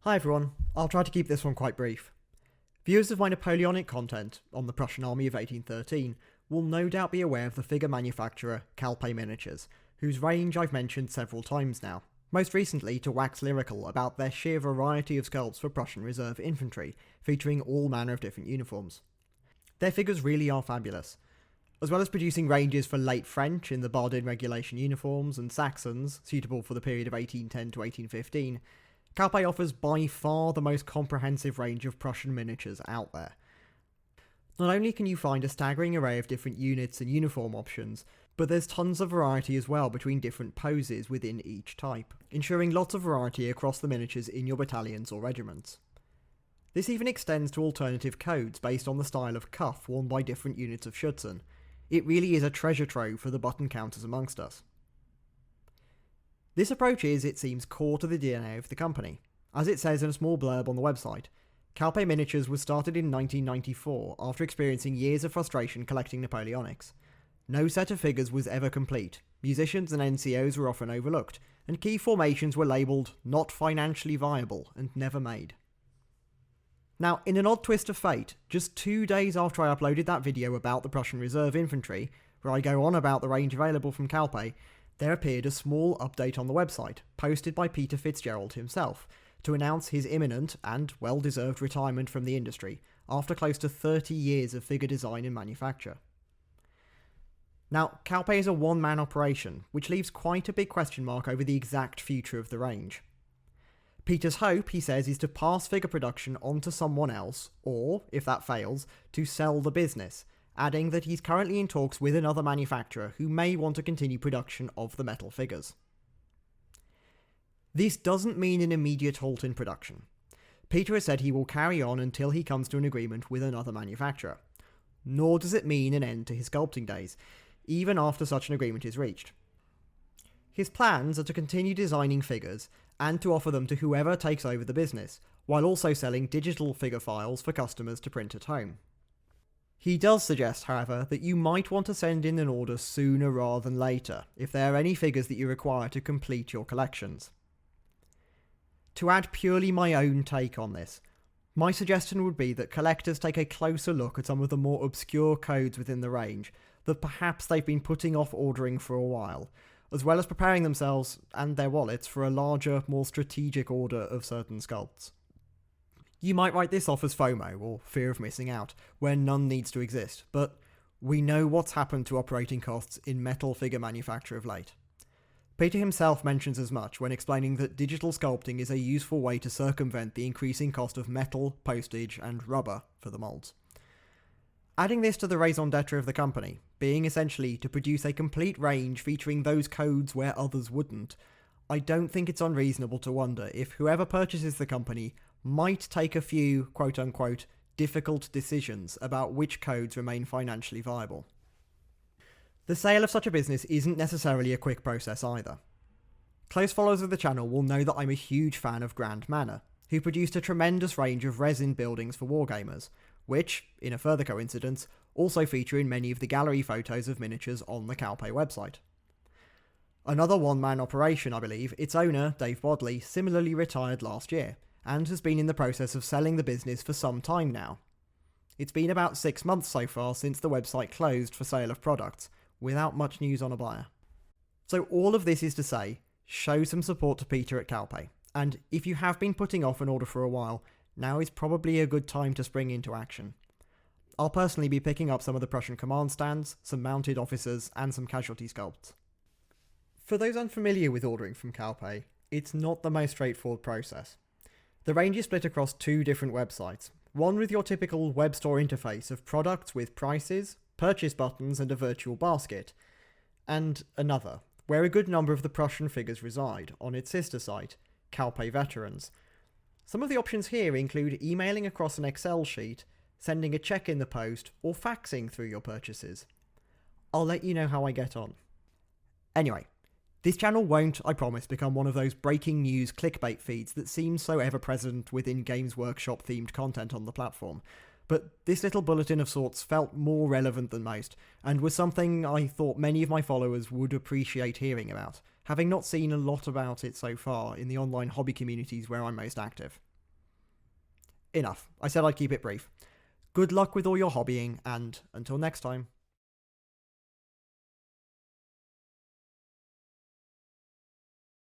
Hi everyone, I'll try to keep this one quite brief. Viewers of my Napoleonic content on the Prussian army of 1813 will no doubt be aware of the figure manufacturer Calpe Miniatures, whose range I've mentioned several times now, most recently to wax lyrical about their sheer variety of sculpts for Prussian reserve infantry, featuring all manner of different uniforms. Their figures really are fabulous. As well as producing ranges for late French in the Bardin regulation uniforms and Saxons, suitable for the period of 1810 to 1815, Calpe offers by far the most comprehensive range of Prussian miniatures out there. Not only can you find a staggering array of different units and uniform options, but there's tons of variety as well between different poses within each type, ensuring lots of variety across the miniatures in your battalions or regiments. This even extends to alternative codes based on the style of cuff worn by different units of Schutzen. It really is a treasure trove for the button counters amongst us. This approach is, it seems, core to the DNA of the company. As it says in a small blurb on the website, Calpe Miniatures was started in 1994 after experiencing years of frustration collecting Napoleonics. No set of figures was ever complete, musicians and NCOs were often overlooked, and key formations were labelled not financially viable and never made. Now, in an odd twist of fate, just 2 days after I uploaded that video about the Prussian Reserve Infantry, where I go on about the range available from Calpe, there appeared a small update on the website, posted by Peter Fitzgerald himself, to announce his imminent and well-deserved retirement from the industry, after close to 30 years of figure design and manufacture. Now, Calpe is a one-man operation, which leaves quite a big question mark over the exact future of the range. Peter's hope, he says, is to pass figure production on to someone else, or, if that fails, to sell the business, adding that he's currently in talks with another manufacturer who may want to continue production of the metal figures. This doesn't mean an immediate halt in production. Peter has said he will carry on until he comes to an agreement with another manufacturer. Nor does it mean an end to his sculpting days, even after such an agreement is reached. His plans are to continue designing figures and to offer them to whoever takes over the business, while also selling digital figure files for customers to print at home. He does suggest, however, that you might want to send in an order sooner rather than later, if there are any figures that you require to complete your collections. To add purely my own take on this, my suggestion would be that collectors take a closer look at some of the more obscure codes within the range that perhaps they've been putting off ordering for a while, as well as preparing themselves and their wallets for a larger, more strategic order of certain sculpts. You might write this off as FOMO, or fear of missing out, where none needs to exist, but we know what's happened to operating costs in metal figure manufacture of late. Peter himself mentions as much when explaining that digital sculpting is a useful way to circumvent the increasing cost of metal, postage, and rubber for the moulds. Adding this to the raison d'etre of the company, being essentially to produce a complete range featuring those codes where others wouldn't, I don't think it's unreasonable to wonder if whoever purchases the company might take a few, quote-unquote, difficult decisions about which codes remain financially viable. The sale of such a business isn't necessarily a quick process either. Close followers of the channel will know that I'm a huge fan of Grand Manor, who produced a tremendous range of resin buildings for wargamers, which, in a further coincidence, also feature in many of the gallery photos of miniatures on the Calpe website. Another one-man operation, I believe, its owner, Dave Bodley, similarly retired last year, and has been in the process of selling the business for some time now. It's been about 6 months so far since the website closed for sale of products, without much news on a buyer. So all of this is to say, show some support to Peter at Calpe, and if you have been putting off an order for a while, now is probably a good time to spring into action. I'll personally be picking up some of the Prussian command stands, some mounted officers, and some casualty sculpts. For those unfamiliar with ordering from Calpe, it's not the most straightforward process. The range is split across 2 different websites, one with your typical web store interface of products with prices, purchase buttons and a virtual basket, and another, where a good number of the Prussian figures reside, on its sister site, Calpe Veterans. Some of the options here include emailing across an Excel sheet, sending a check in the post, or faxing through your purchases. I'll let you know how I get on. Anyway, this channel won't, I promise, become one of those breaking news clickbait feeds that seem so ever-present within Games Workshop-themed content on the platform, but this little bulletin of sorts felt more relevant than most, and was something I thought many of my followers would appreciate hearing about, having not seen a lot about it so far in the online hobby communities where I'm most active. enough. I said I'd keep it brief. Good luck with all your hobbying, and until next time.